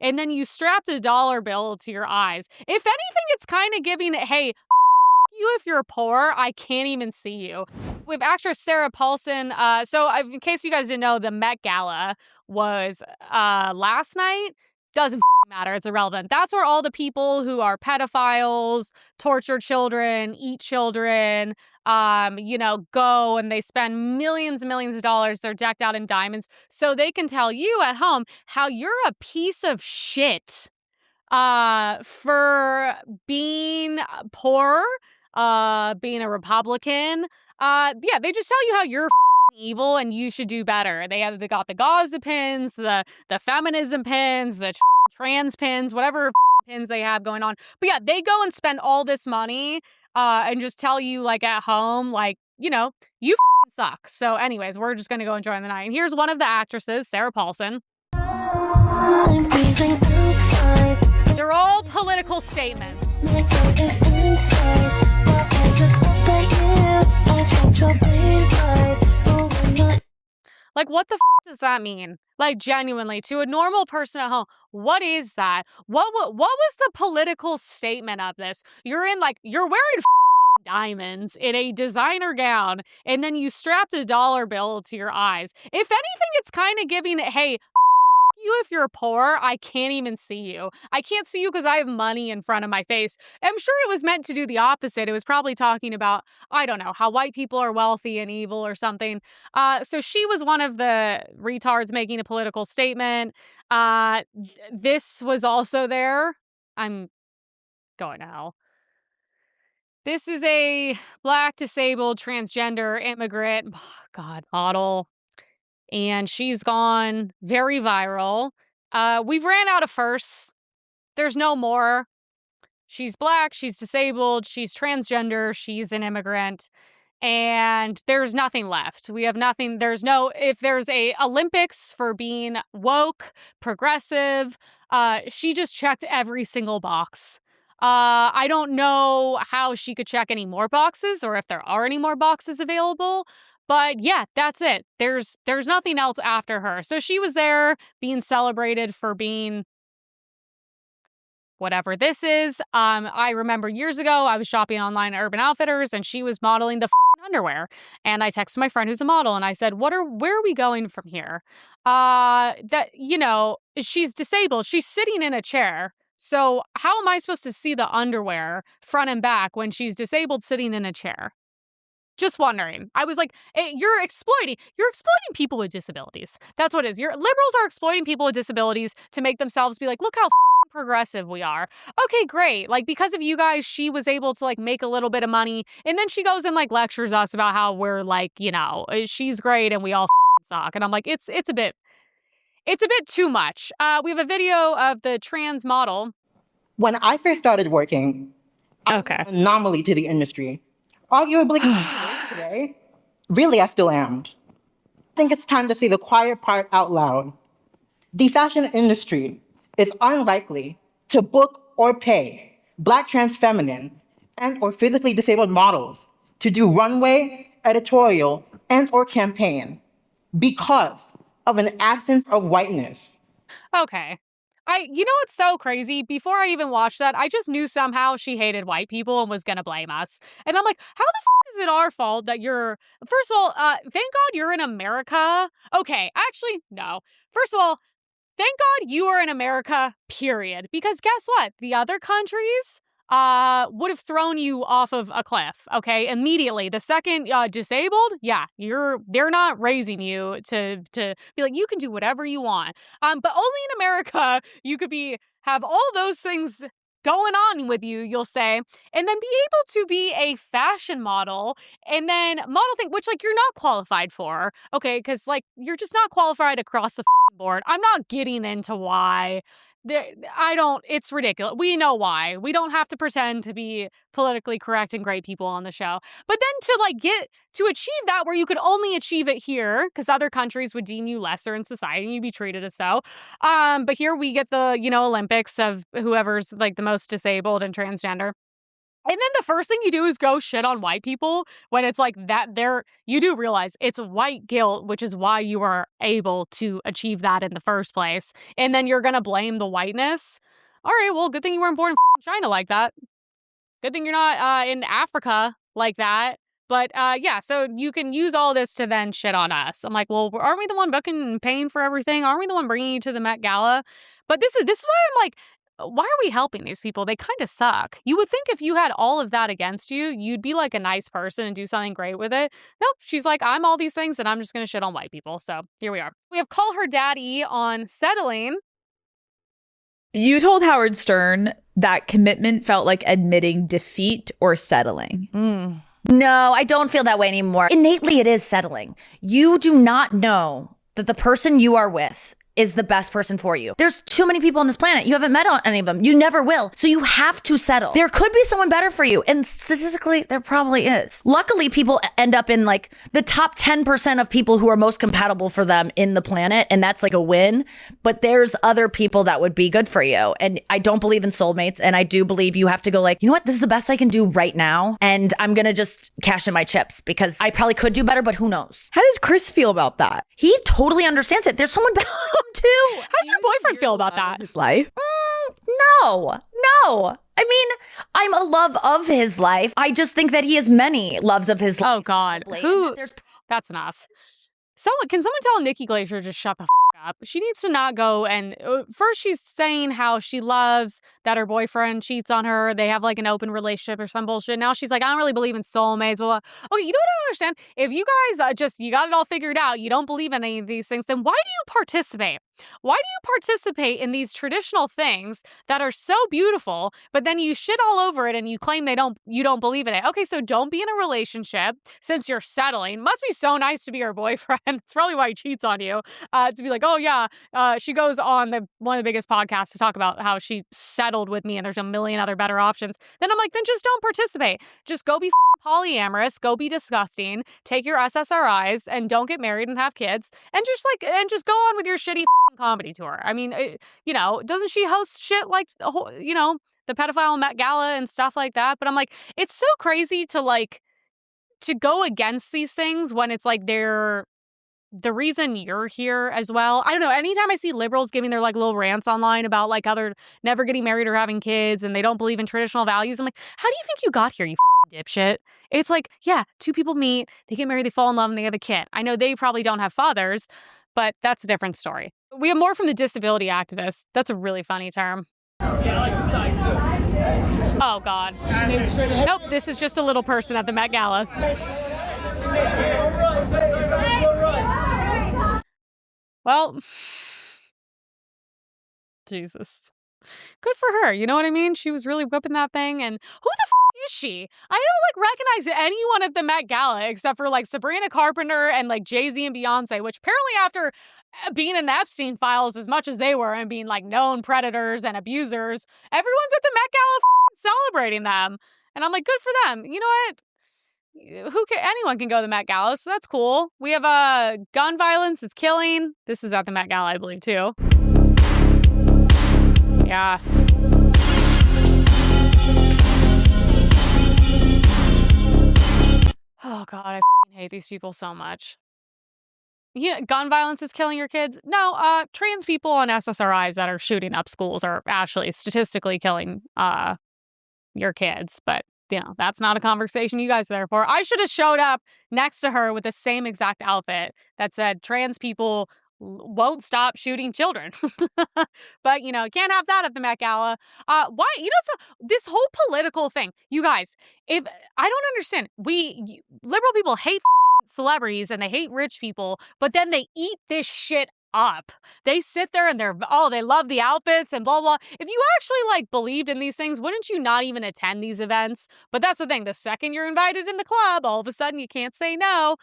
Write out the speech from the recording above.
and then you strapped a dollar bill to your eyes. If anything, it's kind of giving it, hey, you if you're poor, I can't even see you. We have actress Sarah Paulson. In case you guys didn't know, the Met Gala was last night. Doesn't matter. It's irrelevant. That's where all the people who are pedophiles, torture children, eat children, go and they spend millions and millions of dollars. They're decked out in diamonds so they can tell you at home how you're a piece of shit for being poor, being a Republican. They just tell you how you're evil and you should do better. They got the Gaza pins, the feminism pins, the trans pins, whatever pins they have going on. But yeah, they go and spend all this money and just tell you like at home, like, you suck. So anyways, we're just going to go enjoy the night. And here's one of the actresses, Sarah Paulson. They're all political statements. Like, what the does that mean? Like, genuinely, to a normal person at home, what is that? What was the political statement of this? You're wearing diamonds in a designer gown, and then you strapped a dollar bill to your eyes. If anything, it's kind of giving it, hey, you if you're poor, I can't even see you. I can't see you because I have money in front of my face. I'm sure it was meant to do the opposite. It was probably talking about, I don't know, how white people are wealthy and evil or something. So she was one of the retards making a political statement. This was also there. I'm going to hell. This is a Black, disabled, transgender, immigrant, model. And she's gone very viral. We've ran out of firsts. There's no more. She's Black, she's disabled, she's transgender, she's an immigrant, and there's nothing left. We have nothing. If there's a Olympics for being woke, progressive, she just checked every single box. I don't know how she could check any more boxes or if there are any more boxes available. But yeah, that's it. There's nothing else after her. So she was there being celebrated for being whatever this is. I remember years ago, I was shopping online at Urban Outfitters and she was modeling the underwear. And I texted my friend who's a model and I said, where are we going from here? She's disabled. She's sitting in a chair. So how am I supposed to see the underwear front and back when she's disabled sitting in a chair? Just wondering. I was like, hey, you're exploiting people with disabilities. That's what it is. Your liberals are exploiting people with disabilities to make themselves be like, look how progressive we are. Okay, great. Like, because of you guys, she was able to like make a little bit of money. And then she goes and like lectures us about how we're like, she's great and we all suck. And I'm like, it's a bit too much. We have a video of the trans model. When I first started working, I was an anomaly to the industry. Arguably, today, really, I still am. I think it's time to say the quiet part out loud. The fashion industry is unlikely to book or pay Black trans feminine and or physically disabled models to do runway, editorial, and or campaign because of an absence of whiteness. Okay. What's so crazy? Before I even watched that, I just knew somehow she hated white people and was going to blame us. And I'm like, how the is it our fault that first of all, thank God you're in America. Okay, actually, no. First of all, thank God you are in America, period. Because guess what? The other countries would have thrown you off of a cliff, okay? Immediately. The second disabled, they're not raising you to be like, you can do whatever you want. But only in America, you could have all those things going on with you, you'll say, and then be able to be a fashion model and then model thing, which like you're not qualified for, okay? Because like you're just not qualified across the board. I'm not getting into why. It's ridiculous. We know why. We don't have to pretend to be politically correct and great people on the show. But then to achieve that where you could only achieve it here, because other countries would deem you lesser in society and you'd be treated as so. But here we get the, Olympics of whoever's like the most disabled and transgender. And then the first thing you do is go shit on white people when it's like that you do realize it's white guilt, which is why you are able to achieve that in the first place. And then you're going to blame the whiteness. All right, well, good thing you weren't born in China like that. Good thing you're not in Africa like that. But yeah, so you can use all this to then shit on us. I'm like, well, aren't we the one booking and paying for everything? Aren't we the one bringing you to the Met Gala? But this is why I'm like, why are we helping these people? They kind of suck. You would think if you had all of that against you, you'd be like a nice person and do something great with it. Nope. She's like, I'm all these things and I'm just going to shit on white people. So here we are. We have Call Her Daddy on settling. You told Howard Stern that commitment felt like admitting defeat or settling. No, I don't feel that way anymore. Innately, it is settling. You do not know that the person you are with is the best person for you. There's too many people on this planet. You haven't met any of them. You never will. So you have to settle. There could be someone better for you. And statistically, there probably is. Luckily, people end up in like the top 10% of people who are most compatible for them in the planet. And that's like a win. But there's other people that would be good for you. And I don't believe in soulmates. And I do believe you have to go like, you know what? This is the best I can do right now. And I'm going to just cash in my chips because I probably could do better, but who knows? How does Chris feel about that? He totally understands it. There's someone better too. How does your boyfriend feel about that? His life? No. I mean, I'm a love of his life. I just think that he has many loves of his life. Oh, God. That's enough. Can someone tell Nikki Glaser just shut the fuck up? She needs to not go and first she's saying how she loves that her boyfriend cheats on her. They have like an open relationship or some bullshit. Now she's like, I don't really believe in soulmates. Blah, blah. Okay, you know what I don't understand? If you guys you got it all figured out, you don't believe in any of these things, then why do you participate? Why do you participate in these traditional things that are so beautiful, but then you shit all over it and you claim you don't believe in it? Okay, so don't be in a relationship since you're settling. Must be so nice to be your boyfriend. It's probably why he cheats on you. To be like, oh yeah, she goes on one of the biggest podcasts to talk about how she settled with me and there's a million other better options. Then I'm like, then just don't participate. Just go be polyamorous, go be disgusting, take your SSRIs and don't get married and have kids and just go on with your shitty comedy tour. I mean, doesn't she host shit like, the pedophile Met Gala and stuff like that? But I'm like, it's so crazy to go against these things when it's like they're the reason you're here as well. I don't know. Anytime I see liberals giving their like little rants online about like how they're never getting married or having kids and they don't believe in traditional values, I'm like, how do you think you got here, you fucking dipshit? It's like, yeah, two people meet, they get married, they fall in love, and they have a kid. I know they probably don't have fathers, but that's a different story. We have more from the disability activists. That's a really funny term. Oh, God. Nope, this is just a little person at the Met Gala. Well, Jesus. Good for her. You know what I mean? She was really whipping that thing. And who the is she? I don't recognize anyone at the Met Gala except for like Sabrina Carpenter and like Jay-Z and Beyonce, which apparently after being in the Epstein files as much as they were and being like known predators and abusers, everyone's at the Met Gala celebrating them. And I'm like, good for them. You know what? Anyone can go to the Met Gala, so that's cool. We have gun violence is killing. This is at the Met Gala, I believe, too. Yeah. Oh, God, I hate these people so much. Gun violence is killing your kids? No, trans people on SSRIs that are shooting up schools are actually statistically killing your kids. But, that's not a conversation you guys are there for. I should have showed up next to her with the same exact outfit that said trans people won't stop shooting children. But, you can't have that at the Met Gala. Why? So this whole political thing, you guys, if I don't understand, liberal people hate celebrities and they hate rich people, but then they eat this shit up. They sit there and they love the outfits and blah, blah. If you actually believed in these things, wouldn't you not even attend these events? But that's the thing. The second you're invited in the club, all of a sudden you can't say no.